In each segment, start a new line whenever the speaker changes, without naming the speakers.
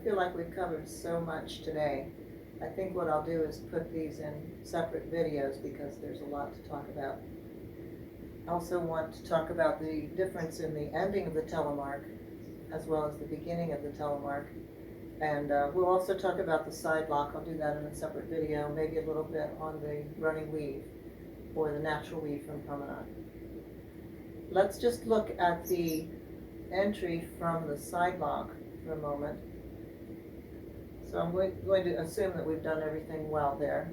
feel like we've covered so much today. I think what I'll do is put these in separate videos because there's a lot to talk about. I also want to talk about the difference in the ending of the telemark as well as the beginning of the telemark. And we'll also talk about the side lock. I'll do that in a separate video, maybe a little bit on the running weave or the natural weave from promenade. Let's just look at the entry from the side lock for a moment. So I'm going to assume that we've done everything well there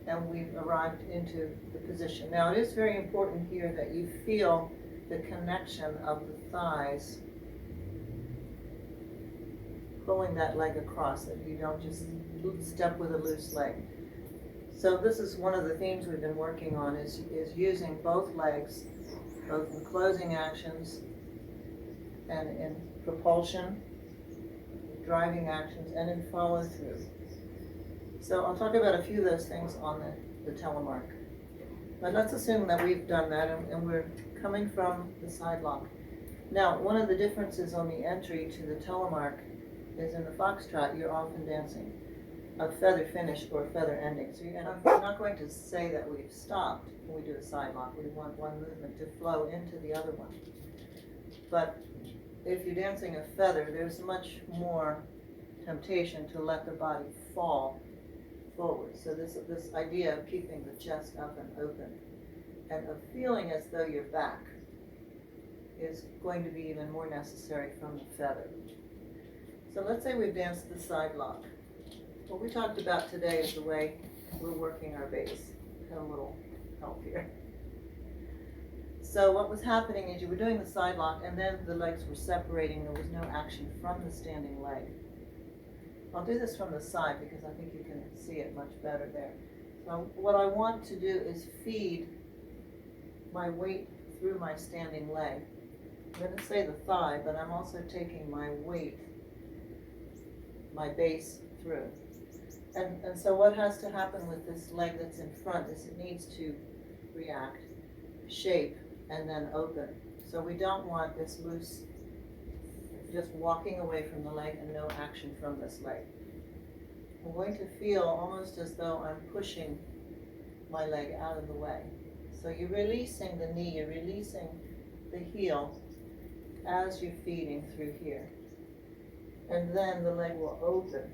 and we've arrived into the position. Now it is very important here that you feel the connection of the thighs pulling that leg across, that you don't just step with a loose leg. So this is one of the themes we've been working on, is using both legs, both in closing actions and in propulsion, driving actions, and in follow through. So I'll talk about a few of those things on the telemark. But let's assume that we've done that and we're coming from the side lock. Now, one of the differences on the entry to the telemark is in the foxtrot, you're often dancing a feather finish or a feather ending. So I'm not going to say that we've stopped when we do a side lock. We want one movement to flow into the other one. But if you're dancing a feather, there's much more temptation to let the body fall forward. So this idea of keeping the chest up and open and of feeling as though you're back is going to be even more necessary from the feather. So let's say we've danced the side lock. What we talked about today is the way we're working our base. Got a little help here. So what was happening is you were doing the side lock and then the legs were separating. There was no action from the standing leg. I'll do this from the side because I think you can see it much better there. So what I want to do is feed my weight through my standing leg. I'm going to say the thigh, but I'm also taking my weight, my base through. And so what has to happen with this leg that's in front is it needs to react, shape, and then open. So we don't want this loose, just walking away from the leg and no action from this leg. I'm going to feel almost as though I'm pushing my leg out of the way. So you're releasing the knee, you're releasing the heel as you're feeding through here. And then the leg will open.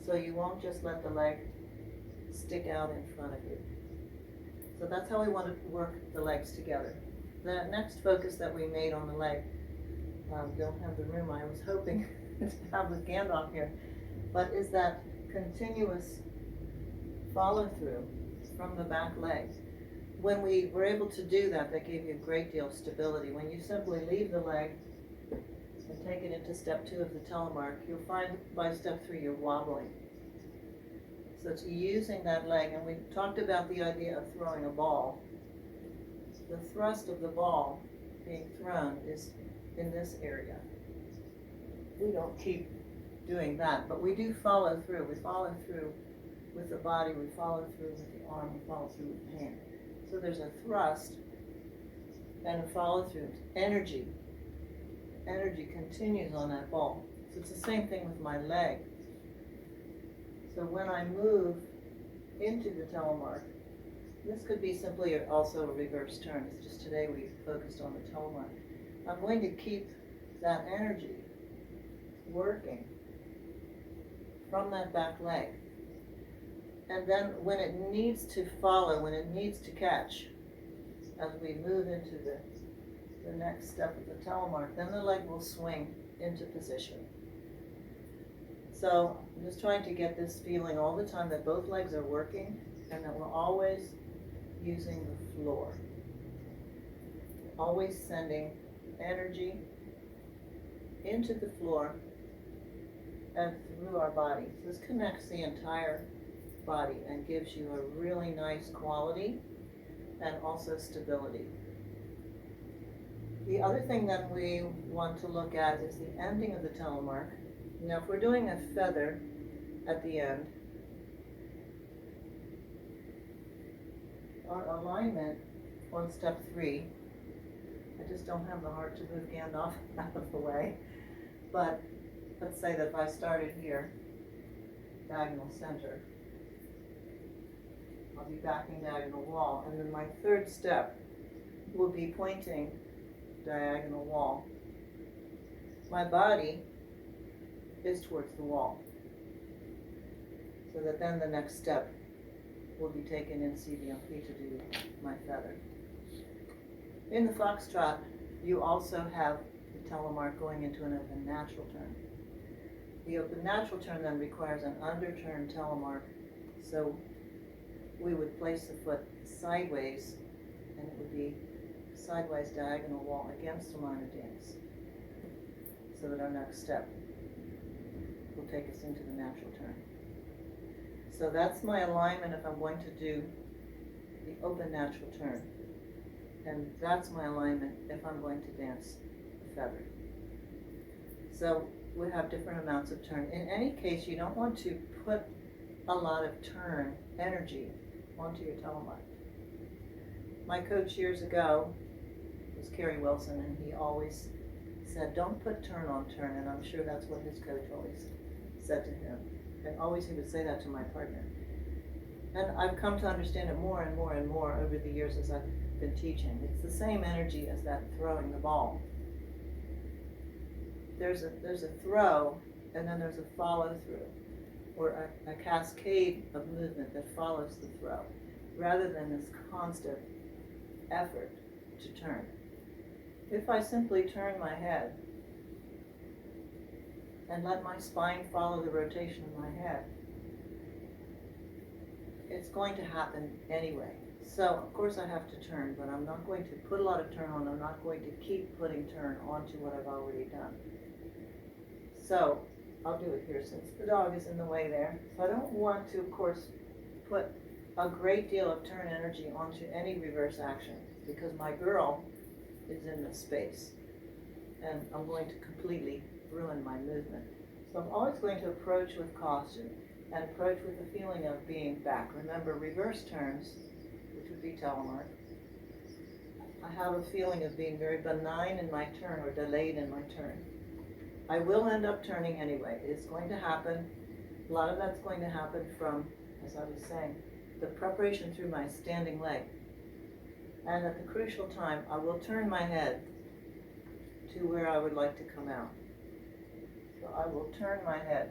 So you won't just let the leg stick out in front of you. So that's how we want to work the legs together. The next focus that we made on the leg, don't have the room I was hoping to have with Gandalf here, but is that continuous follow through from the back leg. When we were able to do that, that gave you a great deal of stability. When you simply leave the leg and take it into step 2 of the telemark, you'll find by step 3 you're wobbling. So it's using that leg, and we talked about the idea of throwing a ball. The thrust of the ball being thrown is in this area. We don't keep doing that, but we do follow through. We follow through with the body, we follow through with the arm, we follow through with the hand. So there's a thrust and a follow through. Energy continues on that ball. So it's the same thing with my leg. So when I move into the telemark, this could be simply also a reverse turn. It's just today we focused on the telemark. I'm going to keep that energy working from that back leg. And then when it needs to follow, when it needs to catch, as we move into the next step of the telemark, then the leg will swing into position. So I'm just trying to get this feeling all the time that both legs are working and that we're always using the floor. Always sending energy into the floor and through our body. So this connects the entire body and gives you a really nice quality and also stability. The other thing that we want to look at is the ending of the telemark. Now, if we're doing a feather at the end, our alignment on step 3, I just don't have the heart to move Gandalf out of the way, but let's say that if I started here, diagonal center, I'll be backing diagonal wall, and then my third step will be pointing diagonal wall. My body is towards the wall, so that then the next step will be taken in CVLP to do my feather. In the foxtrot, you also have the telemark going into an open natural turn. The open natural turn then requires an underturn telemark, so we would place the foot sideways, and it would be sideways diagonal wall against the line of dance, so that our next step will take us into the natural turn. So that's my alignment if I'm going to do the open natural turn. And that's my alignment if I'm going to dance the feather. So we have different amounts of turn. In any case, you don't want to put a lot of turn energy onto your telemark. My coach years ago was Kerry Wilson, and he always said, don't put turn on turn, and I'm sure that's what his coach always said to him. And always he would say that to my partner. And I've come to understand it more and more and more over the years as I've been teaching. It's the same energy as that throwing the ball. There's a throw, and then there's a follow through, or a cascade of movement that follows the throw, rather than this constant effort to turn. If I simply turn my head and let my spine follow the rotation of my head, it's going to happen anyway. So of course I have to turn, but I'm not going to put a lot of turn on. I'm not going to keep putting turn onto what I've already done. So I'll do it here since the dog is in the way there. So I don't want to, of course, put a great deal of turn energy onto any reverse action, because my girl is in this space and I'm going to completely ruin my movement. So I'm always going to approach with caution and approach with the feeling of being back. Remember, reverse turns, which would be telemark, I have a feeling of being very benign in my turn or delayed in my turn. I will end up turning anyway. It's going to happen. A lot of that's going to happen from, as I was saying, the preparation through my standing leg. And at the crucial time, I will turn my head to where I would like to come out. So I will turn my head.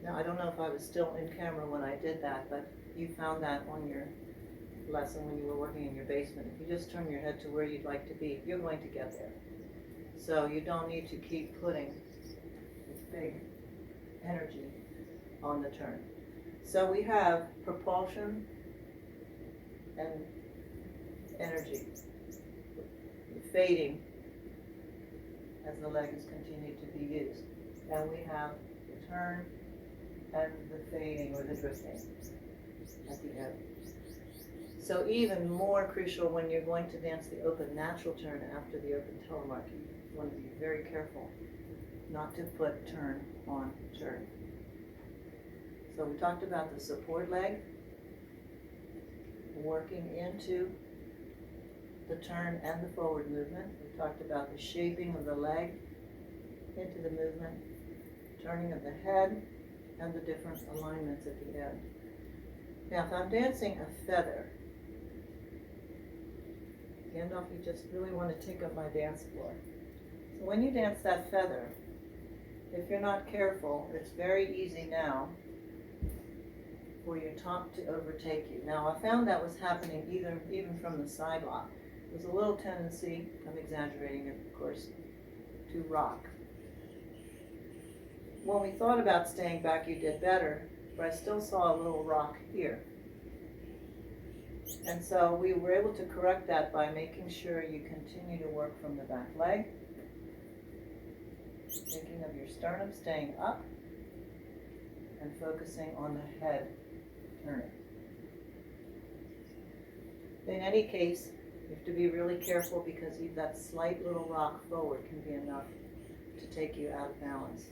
Now, I don't know if I was still in camera when I did that, but you found that on your lesson when you were working in your basement. If you just turn your head to where you'd like to be, you're going to get there. So you don't need to keep putting this big energy on the turn. So we have propulsion and energy fading as the leg is continued to be used. And we have the turn and the fading or the drifting at the end. So even more crucial when you're going to dance the open natural turn after the open telemark, you want to be very careful not to put turn on turn. So we talked about the support leg, working into the turn and the forward movement. We talked about the shaping of the leg into the movement, turning of the head, and the different alignments at the end. Now, if I'm dancing a feather, Gandalf, you just really want to take up my dance floor. So when you dance that feather, if you're not careful, it's very easy now for your top to overtake you. Now, I found that was happening even from the sidelock. There's a little tendency, I'm exaggerating it, of course, to rock. When we thought about staying back, you did better, but I still saw a little rock here. And so we were able to correct that by making sure you continue to work from the back leg, thinking of your sternum staying up, and focusing on the head turning. In any case, you have to be really careful because that slight little rock forward can be enough to take you out of balance.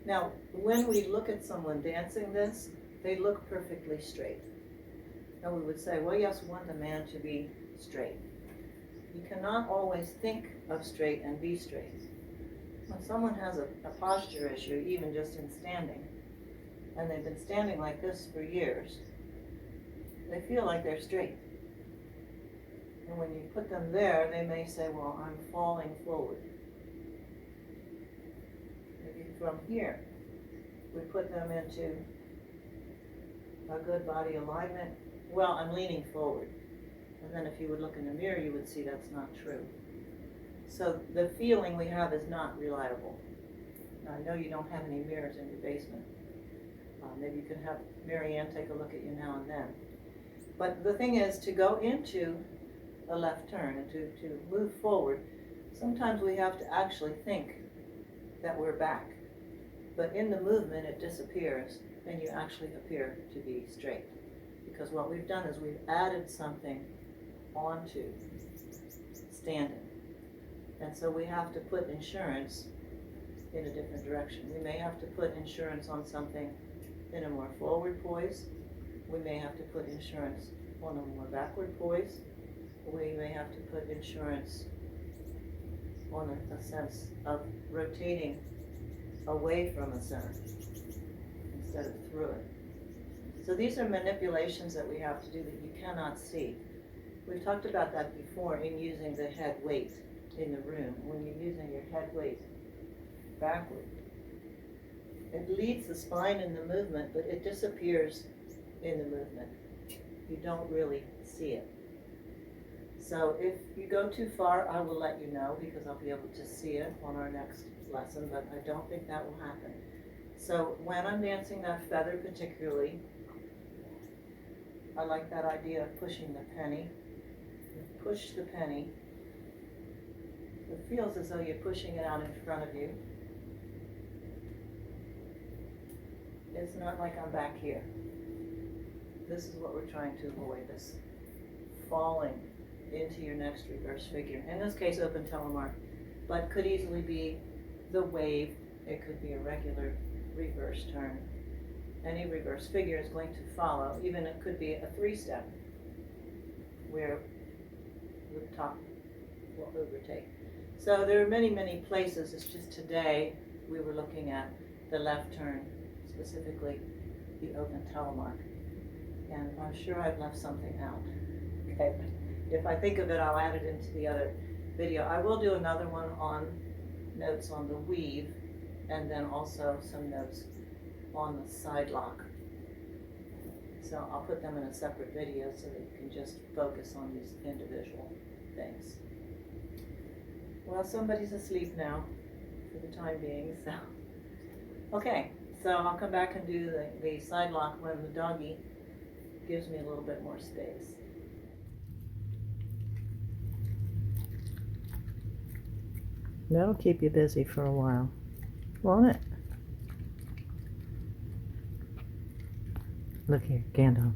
Now, when we look at someone dancing this, they look perfectly straight. And we would say, well, yes, we want the man to be straight. You cannot always think of straight and be straight. When someone has a posture issue, even just in standing, and they've been standing like this for years, they feel like they're straight. And when you put them there, they may say, well, I'm falling forward. Maybe from here, we put them into a good body alignment. Well, I'm leaning forward. And then if you would look in the mirror, you would see that's not true. So the feeling we have is not reliable. Now, I know you don't have any mirrors in your basement. Maybe you can have Mary Ann take a look at you now and then. But the thing is, to go into a left turn and to move forward, sometimes we have to actually think that we're back. But in the movement, it disappears, and you actually appear to be straight. Because what we've done is we've added something onto standing. And so we have to put insurance in a different direction. We may have to put insurance on something in a more forward poise. We may have to put insurance on a more backward poise. We may have to put insurance on a sense of rotating away from the center instead of through it. So these are manipulations that we have to do that you cannot see. We've talked about that before in using the head weight in the room. When you're using your head weight backward, it leads the spine in the movement, but it disappears in the movement. You don't really see it. So if you go too far, I will let you know, because I'll be able to see it on our next lesson, but I don't think that will happen. So when I'm dancing that feather particularly, I like that idea of pushing the penny. You push the penny. It feels as though you're pushing it out in front of you. It's not like I'm back here. This is what we're trying to avoid, this falling into your next reverse figure. In this case, open telemark, but could easily be the wave. It could be a regular reverse turn. Any reverse figure is going to follow. Even it could be a 3-step where the top will overtake. So there are many, many places. It's just today we were looking at the left turn, specifically the open telemark. And I'm sure I've left something out. Okay, if I think of it, I'll add it into the other video. I will do another one on notes on the weave, and then also some notes on the Sidelock. So I'll put them in a separate video so that you can just focus on these individual things. Well, somebody's asleep now for the time being, so. Okay, so I'll come back and do the Sidelock when the doggy gives me a little bit more space. That'll keep you busy for a while, won't it? Look here, Gandalf.